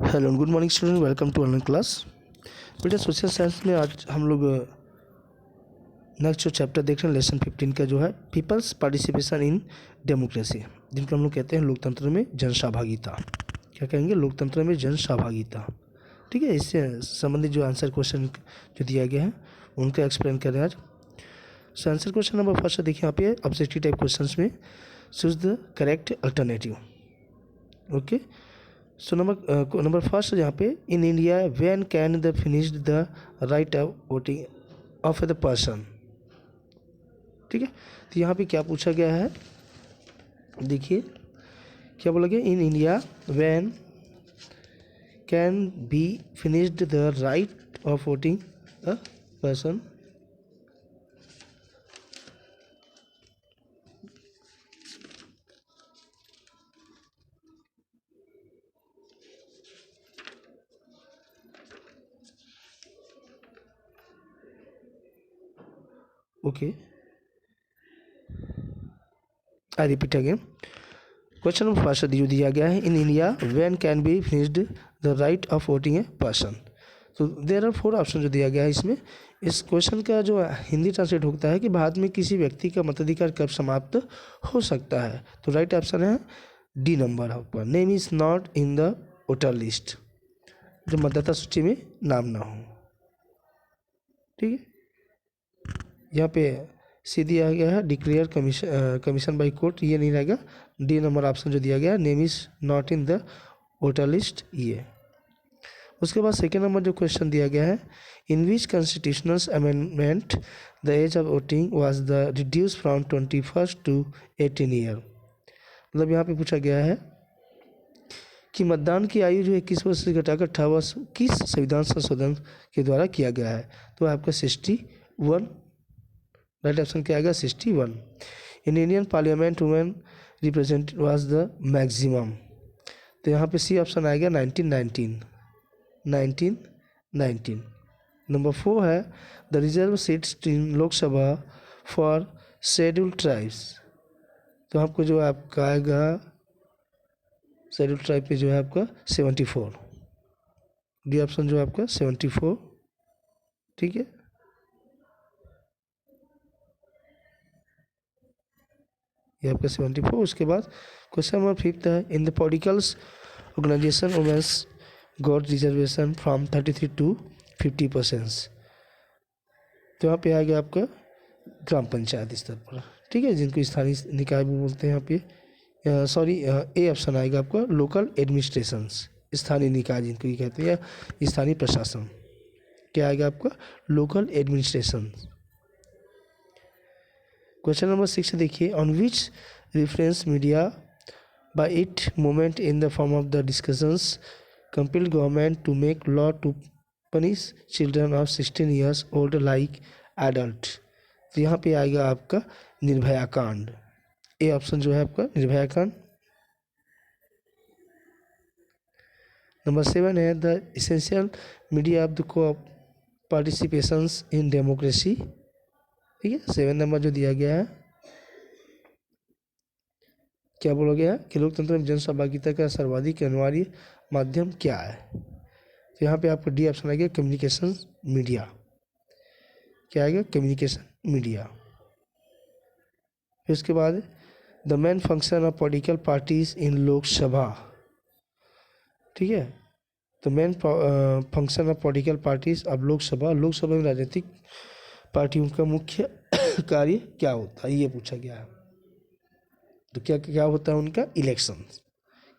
Hello good morning student, welcome to online class. बेटा social science में आज हम लोग नेक्स्ट जो चैप्टर देख रहे हैं लेसन 15 का जो है पीपल्स पार्टिसिपेशन इन डेमोक्रेसी, जिनको हम लोग कहते हैं लोकतंत्र में जनसहभागिता। क्या कहेंगे? लोकतंत्र में जनसहभागिता। ठीक है, इससे संबंधित जो आंसर क्वेश्चन जो दिया गया है उनका एक्सप्लेन करें आज। So answer question number first देखिए यहाँ पे ऑब्जेक्टिव टाइप क्वेश्चन में choose the correct alternative. Okay, so number first यहाँ पे in India when can the finished the right of voting of the person. ठीक है, तो यहाँ पे क्या पूछा गया है, देखिए क्या बोला गया, in India when can be finished the right of voting a person. Okay, I repeat again. Question number first जो दिया गया है, in India when can be finished the right of voting a person. तो there are 4 option जो दिया गया है इसमें। इस क्वेश्चन का जो हिंदी ट्रांसलेट होता है कि भारत में किसी व्यक्ति का मताधिकार कब समाप्त हो सकता है। तो राइट ऑप्शन है डी नंबर आपका, name is not in the voter list, जो मतदाता सूची में नाम ना हो। ठीक है, यहाँ पे सी दिया गया है डिक्लेयर कमीशन बाई कोर्ट, ये नहीं रहेगा। डी नंबर ऑप्शन जो दिया गया है, name is not in the voter list, ये। उसके बाद सेकेंड नंबर जो क्वेश्चन दिया गया है, in which constitutional amendment the age of voting was the reduce from 21 to 18 year. मतलब यहाँ पे पूछा गया है कि मतदान की आयु जो 21 वर्ष से घटाकर 18 वर्ष किस संविधान संशोधन के द्वारा किया गया है। तो आपका 61, राइट ऑप्शन क्या आएगा 61। In Indian parliament women represent was the maximum. तो यहाँ पे सी ऑप्शन आएगा 1919। नंबर 4 है the reserve seats in Lok Sabha for scheduled tribes. तो आपको जो आपका आएगा शेड्यूल्ड ट्राइब पे जो है आपका 74, डी ऑप्शन जो आपका 74। ठीक है, ये आपका 74। उसके बाद क्वेश्चन नंबर 5 है, in the politicals organisation womens got reservation from 33 to 50%। तो यहाँ पे आ गया आपका ग्राम पंचायत स्तर पर। ठीक है, जिनको स्थानीय निकाय भी बोलते हैं यहाँ पे। सॉरी, ए ऑप्शन आएगा आपका लोकल एडमिनिस्ट्रेशंस, स्थानीय निकाय जिनको ये कहते हैं, या स्थानीय प्रशासन। क्या आएगा आपका लोकल एडमिनिस्ट्रेशन। क्वेश्चन नंबर 6 देखिए, on which reference media by it movement in the form of the discussions compelled government to make law to punish children of 16 years old like adult. तो यहाँ पे आएगा आपका निर्भया कांड, ए ऑप्शन जो है आपका निर्भया कांड। नंबर 7 है the essential media of the को पार्टिसिपेशंस इन डेमोक्रेसी। ठीक है, 7 नंबर जो दिया गया है, क्या बोला गया है कि लोकतंत्र में जनसहभागिता का सर्वाधिक अनिवार्य माध्यम क्या है। तो यहाँ पे आपको डी ऑप्शन आएगा कम्युनिकेशन मीडिया। क्या आएगा? Communication media. फिर उसके बाद the main function of political parties in Lok Sabha. ठीक है, तो main function of political parties अब लोकसभा में राजनीतिक पार्टियों का मुख्य कार्य क्या होता है, ये पूछा गया है। तो क्या क्या होता है उनका? इलेक्शन।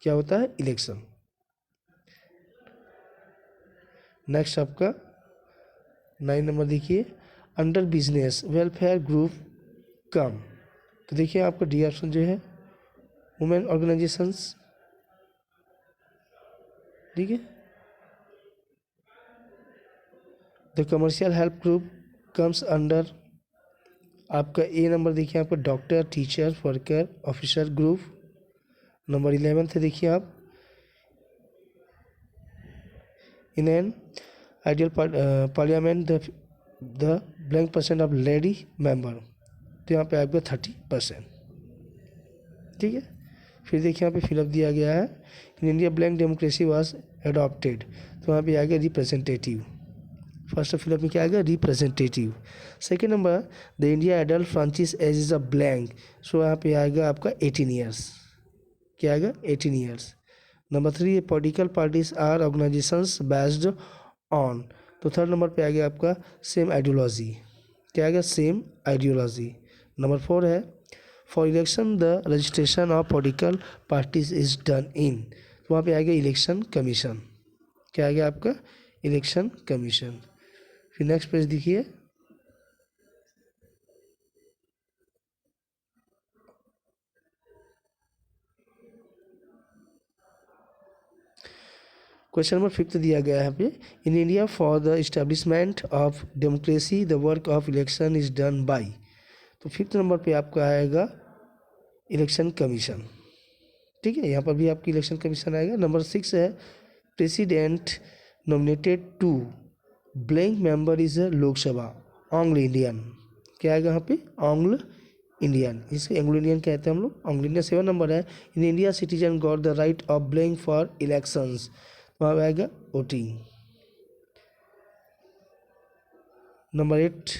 क्या होता है? इलेक्शन। नेक्स्ट आपका 9 नंबर देखिए, अंडर बिजनेस वेलफेयर ग्रुप कम। तो देखिए आपका डी ऑप्शन जो है वुमेन ऑर्गेनाइजेशंस। ठीक है, the commercial help group comes under आपका ए नंबर देखिए आपका doctor teacher worker officer group. Number 11 है देखिए आप in an ideal parliament the blank % of lady member. तो यहाँ पे आपका 30%। ठीक है, फिर देखिए यहाँ पे फिलअप दिया गया है, in India blank democracy was adopted, तो यहाँ पे आ गया रिप्रेजेंटेटिव। फर्स्ट फिलअप में क्या आएगा, representative. Second number, the India adult franchise age is a blank, so यहाँ पे आएगा आपका 18 ईयर्स, क्या आएगा 18 years. Number 3, political parties are organisations based on, तो थर्ड नंबर पे आ गया आपका सेम आइडियोलॉजी, क्या आएगा सेम आइडियोलॉजी। नंबर 4 है, for election the registration of political parties is done in, तो वहाँ पे आ गया इलेक्शन कमीशन, क्या आ गया आपका इलेक्शन कमीशन। फिर नेक्स्ट पेज देखिए, क्वेश्चन नंबर 5 दिया गया है यहाँ पे, in India for the establishment of democracy the work of election is done by, तो 5th नंबर पे आपका आएगा इलेक्शन कमीशन, ठीक है, यहाँ पर भी आपकी इलेक्शन कमीशन आएगा। नंबर 6 है, president nominated to blank member is Lok Sabha Anglo Indian, क्या आएगा यहाँ पे एंग्लो इंडियन, इसको एंग्लो इंडियन कहते हैं हम लोग, एंग्लो इंडियन। 7 नंबर है, in India citizen got the right of blank for elections, वहाँ पे आएगा voting. Number 8,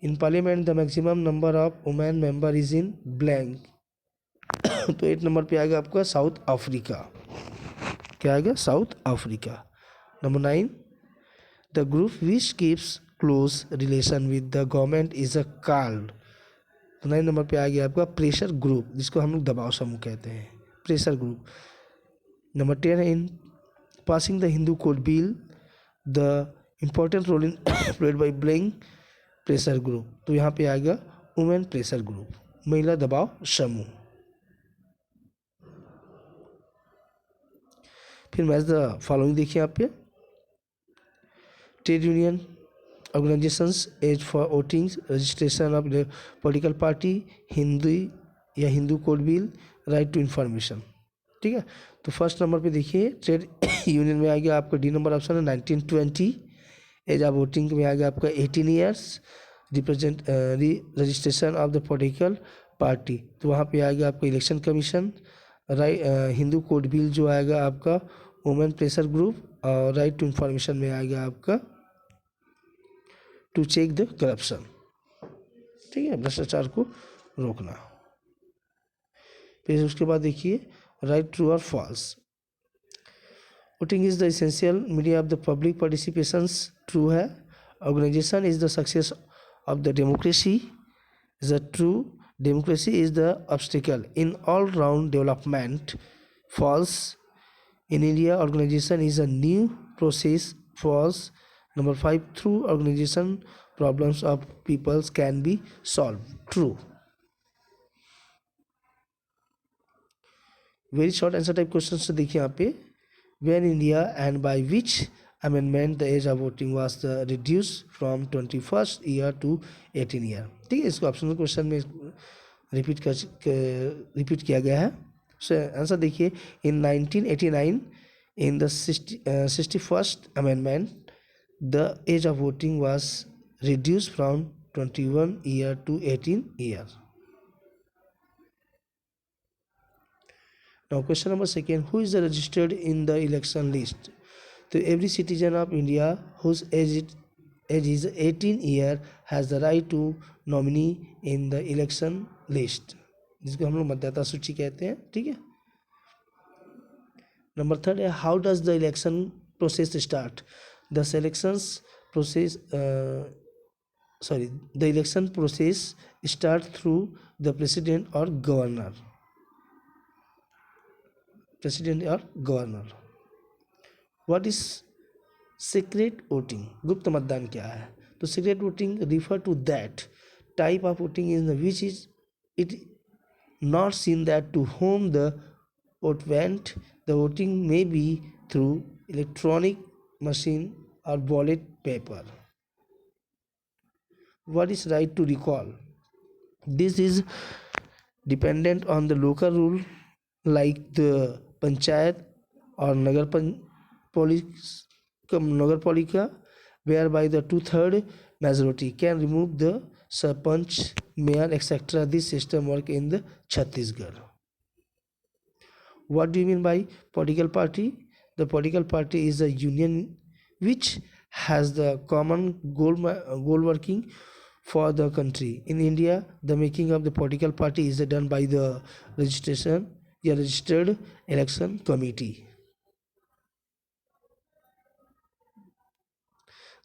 in parliament the maximum number of women member is in blank, तो 8 नंबर पे आएगा आपका साउथ अफ्रीका, क्या आएगा south Africa. Number 9, the group which keeps close relation with the government is a called, तो 9 number पे आ गया आपका प्रेशर ग्रुप, जिसको हम लोग दबाव समूह कहते हैं, प्रेशर ग्रुप। नंबर 10 है, in passing the Hindu code bill the important role in played by blank pressure group, तो यहाँ पे आएगा वुमेन प्रेशर ग्रुप, महिला दबाव समूह। फिर मैच द फॉलोइंग देखिए यहाँ पे, trade union organisations age for voting registration of political party, Hindu या Hindu code bill, right to information, ठीक है। तो फर्स्ट नंबर पे देखिए ट्रेड यूनियन में आ गया आपका डी नंबर ऑप्शन है 1920, एज ऑफ वोटिंग में आ गया आपका 18 years, represent registration of the political party, तो वहाँ पे आ गया आपका election commission, right Hindu code bill जो आएगा आपका वुमेन प्रेशर ग्रुप, और राइट टू इंफॉर्मेशन में आएगा आपका टू चेक द करप्शन, ठीक है, भ्रष्टाचार को रोकना। फिर उसके बाद देखिए राइट ट्रू और false, voting is the essential media of the public participations, true है। Organisation is the success of the democracy, is a true. Democracy is the obstacle in all round development, false. In India organisation is a new process, false. Number 5, through organisation problems of peoples can be solve, true. Very short answer type question से देखिए यहाँ पे, when India and by which amendment the age of voting was reduced from 21st year to 18 year, ठीक है, इसको optional question में repeat किया गया है। आंसर देखिए, इन 1989 in the 61st amendment the age of voting was reduced from 21 year to 18 year. Now question number 2, who is registered in the election list? So every citizen of India whose age is 18 year has the right to nominee in the election list, जिसको हम लोग मतदाता सूची कहते हैं, ठीक है। Number 3 है, how does the election process start? The selections process the election process start through the president और गवर्नर, प्रेसिडेंट और governor. What is secret voting? गुप्त मतदान क्या है? तो secret voting refer to that type of voting is which is it not seen that to whom the vote went, the voting may be through electronic machine और ballot paper. What is right to recall? This is dependent on the local rule like the panchayat or nagarpalika, whereby the 2/3 majority can remove the sarpanch, mayor, etc. This system work in the Chhattisgarh. What do you mean by political party? The political party is a union which has the common goal working for the country. In India, the making of the political party is done by the registered election committee.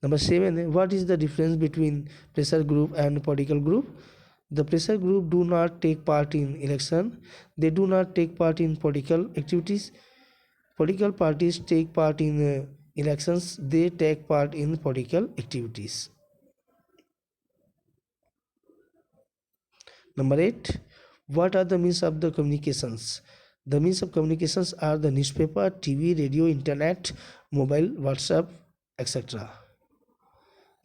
Number 7, what is the difference between pressure group and political group? The pressure group do not take part in election. They do not take part in political activities. Political parties take part in elections. They take part in political activities. Number 8, what are the means of the communications? The means of communications are the newspaper, TV, radio, internet, mobile, WhatsApp, etc.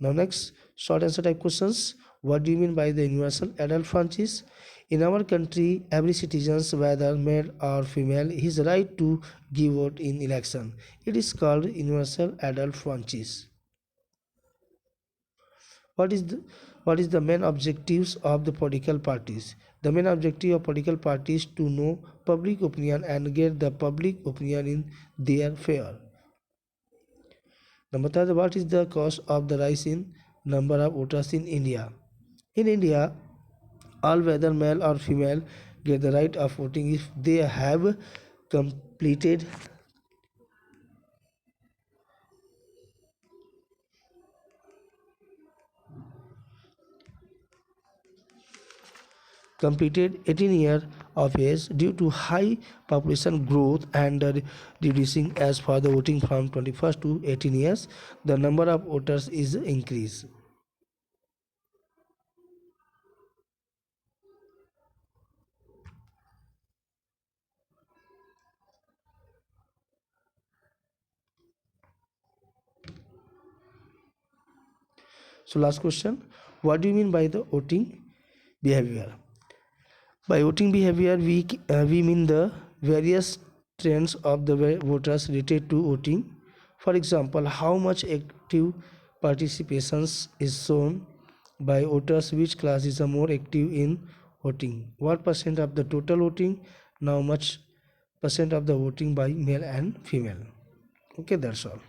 Now next, short answer type questions. What do you mean by the universal adult franchise? In our country, every citizen, whether male or female, has right to give vote in election. It is called universal adult franchise. What is the main objectives of the political parties? The main objective of political parties to know public opinion and get the public opinion in their favor. Number 3, what is the cause of the rise in number of voters in India? In India, all whether male or female get the right of voting if they have completed completed 18 years of age. Due to high population growth and reducing as for the voting from 21st to 18 years, the number of voters is increased. So last question, what do you mean by the voting behavior? By voting behavior, we mean the various trends of the voters related to voting. For example, how much active participation is shown by voters, which class is more active in voting, what percent of the total voting, now much percent of the voting by male and female. Okay, that's all.